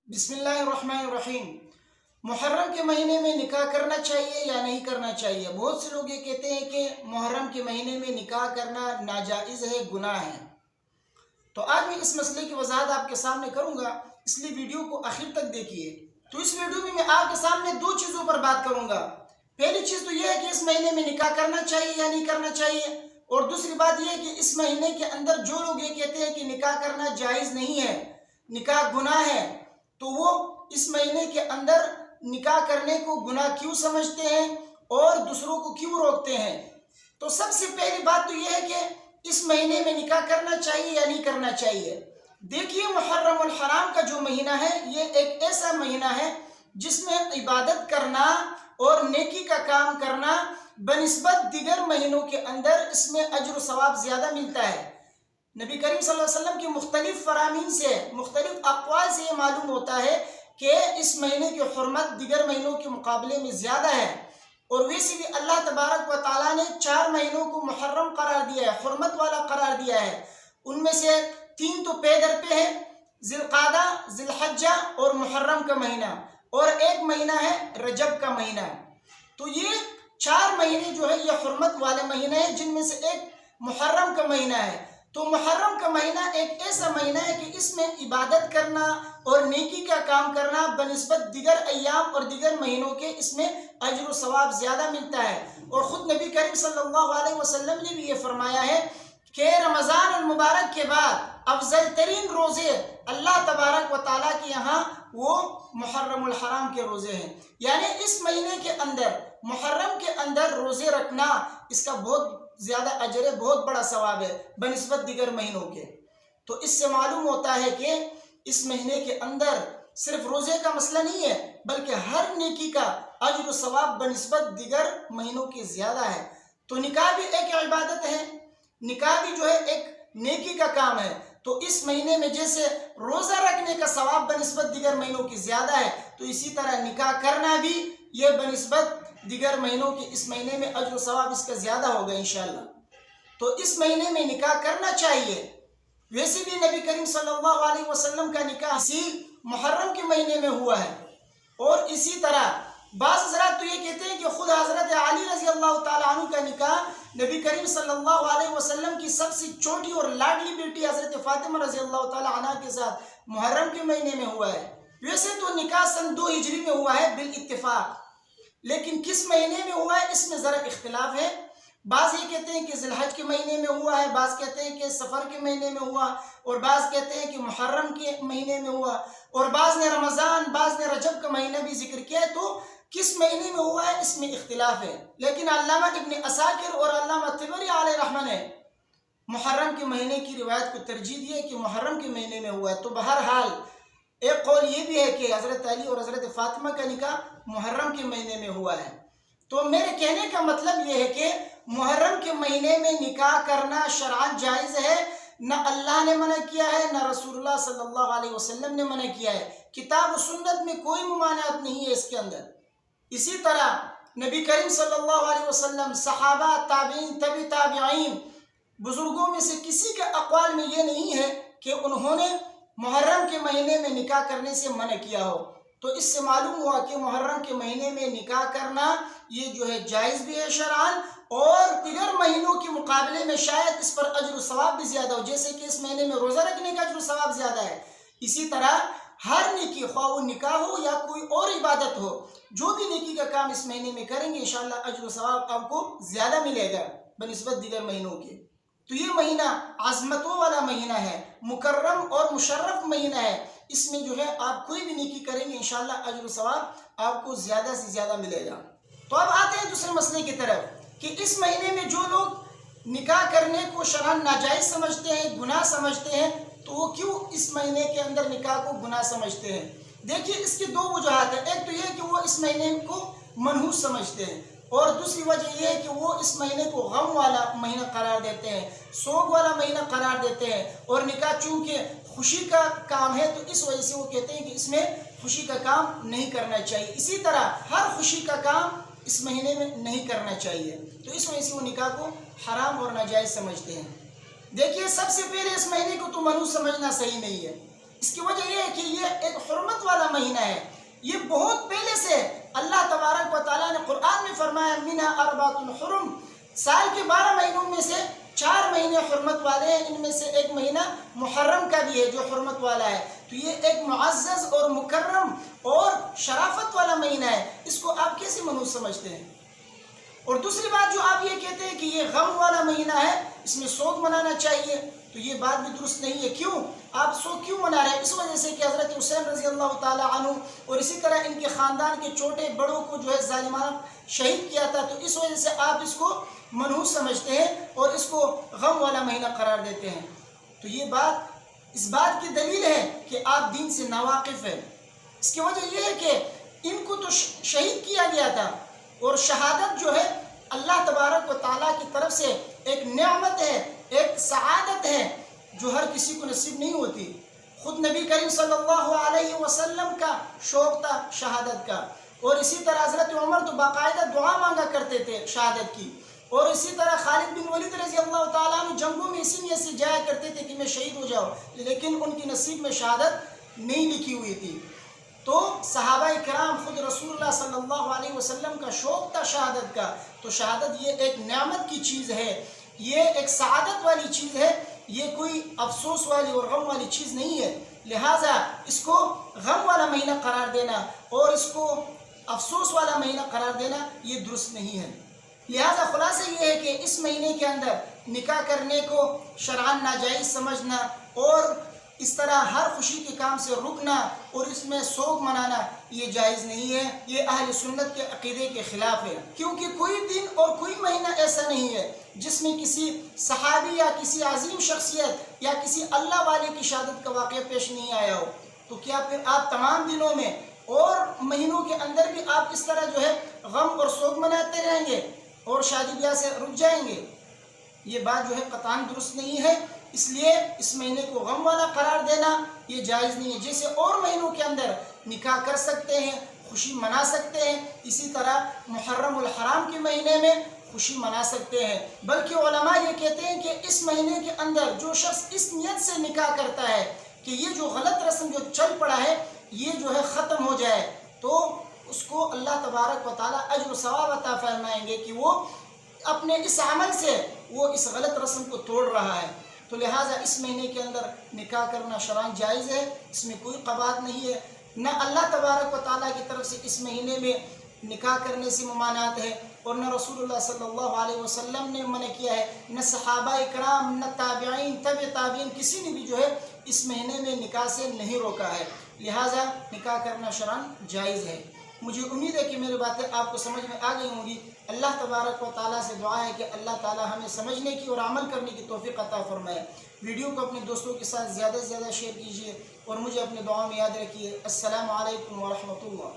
بسم اللہ الرحمن الرحیم۔ محرم کے مہینے میں نکاح کرنا چاہیے یا نہیں کرنا چاہیے؟ بہت سے لوگ یہ کہتے ہیں کہ محرم کے مہینے میں نکاح کرنا ناجائز ہے، گناہ ہے۔ تو آج میں اس مسئلے کی وضاحت آپ کے سامنے کروں گا، اس لیے ویڈیو کو آخر تک دیکھیے۔ تو اس ویڈیو میں آپ کے سامنے دو چیزوں پر بات کروں گا۔ پہلی چیز تو یہ ہے کہ اس مہینے میں نکاح کرنا چاہیے یا نہیں کرنا چاہیے، اور دوسری بات یہ ہے کہ اس مہینے کے اندر جو لوگ یہ کہتے ہیں کہ نکاح کرنا جائز نہیں ہے، نکاح گناہ ہے، تو وہ اس مہینے کے اندر نکاح کرنے کو گناہ کیوں سمجھتے ہیں اور دوسروں کو کیوں روکتے ہیں۔ تو سب سے پہلی بات تو یہ ہے کہ اس مہینے میں نکاح کرنا چاہیے یا نہیں کرنا چاہیے۔ دیکھیے، محرم الحرام کا جو مہینہ ہے یہ ایک ایسا مہینہ ہے جس میں عبادت کرنا اور نیکی کا کام کرنا بنسبت دیگر مہینوں کے اندر اس میں اجر و ثواب زیادہ ملتا ہے۔ نبی کریم صلی اللہ علیہ وسلم کی مختلف فرامین سے، مختلف اقوال سے یہ معلوم ہوتا ہے کہ اس مہینے کی حرمت دیگر مہینوں کے مقابلے میں زیادہ ہے، اور ویسے بھی اللہ تبارک و تعالیٰ نے 4 مہینوں کو محرم قرار دیا ہے، حرمت والا قرار دیا ہے۔ ان میں سے 3 تو پے در پہ ہے، ذی القعدہ، ذی الحجہ اور محرم کا مہینہ، اور ایک مہینہ ہے رجب کا مہینہ۔ تو یہ 4 مہینے جو ہے یہ حرمت والے مہینے ہیں، جن میں سے ایک محرم کا مہینہ ہے۔ تو محرم کا مہینہ ایک ایسا مہینہ ہے کہ اس میں عبادت کرنا اور نیکی کا کام کرنا بنسبت دیگر ایام اور دیگر مہینوں کے اس میں اجر و ثواب زیادہ ملتا ہے۔ اور خود نبی کریم صلی اللہ علیہ وسلم نے بھی یہ فرمایا ہے کہ رمضان المبارک کے بعد افضل ترین روزے اللہ تبارک و تعالیٰ کے یہاں وہ محرم الحرام کے روزے ہیں، یعنی اس مہینے کے اندر، محرم کے اندر روزے رکھنا اس کا بہت زیادہ اجر ہے، بہت بڑا ثواب ہے بنسبت دیگر مہینوں کے۔ تو اس سے معلوم ہوتا ہے کہ اس مہینے کے اندر صرف روزے کا مسئلہ نہیں ہے، بلکہ ہر نیکی کا اجر و ثواب بنسبت دیگر مہینوں کے زیادہ ہے۔ تو نکاح بھی ایک عبادت ہے، نکاح بھی جو ہے ایک نیکی کا کام ہے۔ تو اس مہینے میں جیسے روزہ رکھنے کا ثواب بنسبت دیگر مہینوں کی زیادہ ہے، تو اسی طرح نکاح کرنا بھی یہ بنسبت دیگر مہینوں کی اس مہینے میں اجر و ثواب اس کا زیادہ ہوگا انشاءاللہ۔ تو اس مہینے میں نکاح کرنا چاہیے۔ ویسے بھی نبی کریم صلی اللہ علیہ وسلم کا نکاح اسی محرم کے مہینے میں ہوا ہے، اور اسی طرح بعض حضرات تو یہ کہتے ہیں کہ خود حضرت علی رضی اللہ تعالیٰ عنہ کا نکاح نبی کریم صلی اللہ علیہ وسلم کی سب سے چھوٹی اور لاڈلی بیٹی حضرت فاطمہ رضی اللہ تعالیٰ عنہ کے ساتھ محرم کے مہینے میں ہوا ہے۔ ویسے تو نکاح سن 2 ہجری میں ہوا ہے بالاتفاق، لیکن کس مہینے میں ہوا ہے اس میں ذرا اختلاف ہے۔ بعض یہ کہتے ہیں کہ ذی الحج کے مہینے میں ہوا ہے، بعض کہتے ہیں کہ سفر کے مہینے میں ہوا، اور بعض کہتے ہیں کہ محرم کے مہینے میں ہوا، اور بعض نے رمضان، بعض نے رجب کا مہینہ بھی ذکر کیا ہے۔ تو کس مہینے میں ہوا ہے اس میں اختلاف ہے، لیکن علامہ ابن عساکر اور علامہ طبری علیہ رحمہ نے محرم کے مہینے کی روایت کو ترجیح دی ہے کہ محرم کے مہینے میں ہوا ہے۔ تو بہرحال ایک قول یہ بھی ہے کہ حضرت علی اور حضرت فاطمہ کا نکاح محرم کے مہینے میں ہوا ہے۔ تو میرے کہنے کا مطلب یہ ہے کہ محرم کے مہینے میں نکاح کرنا شرعاً جائز ہے، نہ اللہ نے منع کیا ہے، نہ رسول اللہ صلی اللہ علیہ وسلم نے منع کیا ہے۔ کتاب و سنت میں کوئی ممانعت نہیں ہے اس کے اندر۔ اسی طرح نبی کریم صلی اللہ علیہ وسلم، صحابہ، تابعین، تبع تابعین، بزرگوں میں سے کسی کے اقوال میں یہ نہیں ہے کہ انہوں نے محرم کے مہینے میں نکاح کرنے سے منع کیا ہو۔ تو اس سے معلوم ہوا کہ محرم کے مہینے میں نکاح کرنا یہ جو ہے جائز بھی ہے شرعاً، اور دیگر مہینوں کے مقابلے میں شاید اس پر اجر و ثواب بھی زیادہ ہو، جیسے کہ اس مہینے میں روزہ رکھنے کا اجر و ثواب زیادہ ہے۔ اسی طرح ہر نیکی، خواہ وہ نکاح ہو یا کوئی اور عبادت ہو، جو بھی نیکی کا کام اس مہینے میں کریں گے انشاءاللہ اجر و ثواب آپ کو زیادہ ملے گا بنسبت دیگر مہینوں کے۔ تو یہ مہینہ عظمتوں والا مہینہ ہے، مکرم اور مشرف مہینہ ہے۔ اس میں جو ہے آپ کوئی بھی نیکی کریں گے انشاءاللہ اجر و ثواب آپ کو زیادہ سے زیادہ ملے گا۔ تو اب آتے ہیں دوسرے مسئلے کی طرف کہ اس مہینے میں جو لوگ نکاح کرنے کو شرعاً ناجائز سمجھتے ہیں، گناہ سمجھتے ہیں، تو وہ کیوں اس مہینے کے اندر نکاح کو گناہ سمجھتے ہیں؟ دیکھیے، اس کی 2 وجوہات ہیں۔ ایک تو یہ کہ وہ اس مہینے کو منحوس سمجھتے ہیں، اور دوسری وجہ یہ ہے کہ وہ اس مہینے کو غم والا مہینہ قرار دیتے ہیں، سوگ والا مہینہ قرار دیتے ہیں، اور نکاح چونکہ خوشی کا کام ہے تو اس وجہ سے وہ کہتے ہیں کہ اس میں خوشی کا کام نہیں کرنا چاہیے۔ اسی طرح ہر خوشی کا کام اس مہینے میں نہیں کرنا چاہیے، تو اس وجہ سے وہ نکاح کو حرام اور ناجائز سمجھتے ہیں۔ دیکھیے، سب سے پہلے اس مہینے کو تو منحوس سمجھنا صحیح نہیں ہے۔ اس کی وجہ یہ ہے کہ یہ ایک حرمت والا ہے، یہ بہت پہلے سے اللہ تبارک و تعالیٰ نے قرآن میں فرمایا منھا اربعۃ حرم، سال کے 12 مہینوں میں سے 4 مہینے حرمت والے ہیں، ان میں سے ایک مہینہ محرم کا بھی ہے جو حرمت والا ہے۔ تو یہ ایک معزز اور مکرم اور شرافت والا مہینہ ہے، اس کو آپ کیسے منحوس سمجھتے ہیں؟ اور دوسری بات جو آپ یہ کہتے ہیں کہ یہ غم والا مہینہ ہے، اس میں سوگ منانا چاہیے، تو یہ بات بھی درست نہیں ہے۔ کیوں آپ سوگ کیوں منا رہے ہیں؟ اس وجہ سے کہ حضرت حسین رضی اللہ تعالیٰ عنہ اور اسی طرح ان کے خاندان کے چھوٹے بڑوں کو جو ہے ظالمانہ شہید کیا تھا، تو اس وجہ سے آپ اس کو منحوس سمجھتے ہیں اور اس کو غم والا مہینہ قرار دیتے ہیں۔ تو یہ بات اس بات کی دلیل ہے کہ آپ دین سے ناواقف ہیں۔ اس کی وجہ یہ ہے کہ ان کو تو شہید کیا گیا تھا، اور شہادت جو ہے اللہ تبارک و تعالیٰ کی طرف سے ایک نعمت ہے، ایک سعادت ہے جو ہر کسی کو نصیب نہیں ہوتی۔ خود نبی کریم صلی اللہ علیہ وسلم کا شوق تھا شہادت کا، اور اسی طرح حضرت عمر تو باقاعدہ دعا مانگا کرتے تھے شہادت کی، اور اسی طرح خالد بن ولید رضی اللہ تعالیٰ عنہ جنگوں میں اسی نیت سے جایا کرتے تھے کہ میں شہید ہو جاؤں، لیکن ان کی نصیب میں شہادت نہیں لکھی ہوئی تھی۔ تو صحابہ کرام خود رسول اللہ صلی اللہ علیہ وسلم کا شوق تھا شہادت کا، تو شہادت یہ ایک نعمت کی چیز ہے، یہ ایک سعادت والی چیز ہے، یہ کوئی افسوس والی اور غم والی چیز نہیں ہے۔ لہٰذا اس کو غم والا مہینہ قرار دینا اور اس کو افسوس والا مہینہ قرار دینا یہ درست نہیں ہے۔ لہٰذا خلاصہ یہ ہے کہ اس مہینے کے اندر نکاح کرنے کو شرعاً ناجائز سمجھنا اور اس طرح ہر خوشی کے کام سے رکنا اور اس میں سوگ منانا یہ جائز نہیں ہے، یہ اہل سنت کے عقیدے کے خلاف ہے، کیونکہ کوئی دن اور کوئی مہینہ ایسا نہیں ہے جس میں کسی صحابی یا کسی عظیم شخصیت یا کسی اللہ والے کی شہادت کا واقعہ پیش نہیں آیا ہو۔ تو کیا پھر آپ تمام دنوں میں اور مہینوں کے اندر بھی آپ اس طرح جو ہے غم اور سوگ مناتے رہیں گے اور شادی بیاہ سے رک جائیں گے؟ یہ بات جو ہے قطعاً درست نہیں ہے، اس لیے اس مہینے کو غم والا قرار دینا یہ جائز نہیں ہے۔ جیسے اور مہینوں کے اندر نکاح کر سکتے ہیں، خوشی منا سکتے ہیں، اسی طرح محرم الحرام کے مہینے میں خوشی منا سکتے ہیں۔ بلکہ علماء یہ کہتے ہیں کہ اس مہینے کے اندر جو شخص اس نیت سے نکاح کرتا ہے کہ یہ جو غلط رسم جو چل پڑا ہے یہ جو ہے ختم ہو جائے، تو اس کو اللہ تبارک و تعالیٰ اجر و ثواب عطا فرمائیں گے کہ وہ اپنے اس عمل سے وہ اس غلط رسم کو توڑ رہا ہے۔ تو لہٰذا اس مہینے کے اندر نکاح کرنا شرعاً جائز ہے، اس میں کوئی قباحت نہیں ہے، نہ اللہ تبارک و تعالیٰ کی طرف سے اس مہینے میں نکاح کرنے سے ممانعت ہے، اور نہ رسول اللہ صلی اللہ علیہ وسلم نے منع کیا ہے، نہ صحابہ کرام، نہ تابعین، تبع تابعین، کسی نے بھی جو ہے اس مہینے میں نکاح سے نہیں روکا ہے۔ لہٰذا نکاح کرنا شرعاً جائز ہے۔ مجھے امید ہے کہ میری باتیں آپ کو سمجھ میں آ گئی ہوں گی۔ اللہ تبارک و تعالیٰ سے دعا ہے کہ اللہ تعالیٰ ہمیں سمجھنے کی اور عمل کرنے کی توفیق عطا فرمائے۔ ویڈیو کو اپنے دوستوں کے ساتھ زیادہ سے زیادہ شیئر کیجیے اور مجھے اپنے دعاؤں میں یاد رکھیے۔ السلام علیکم ورحمۃ اللہ۔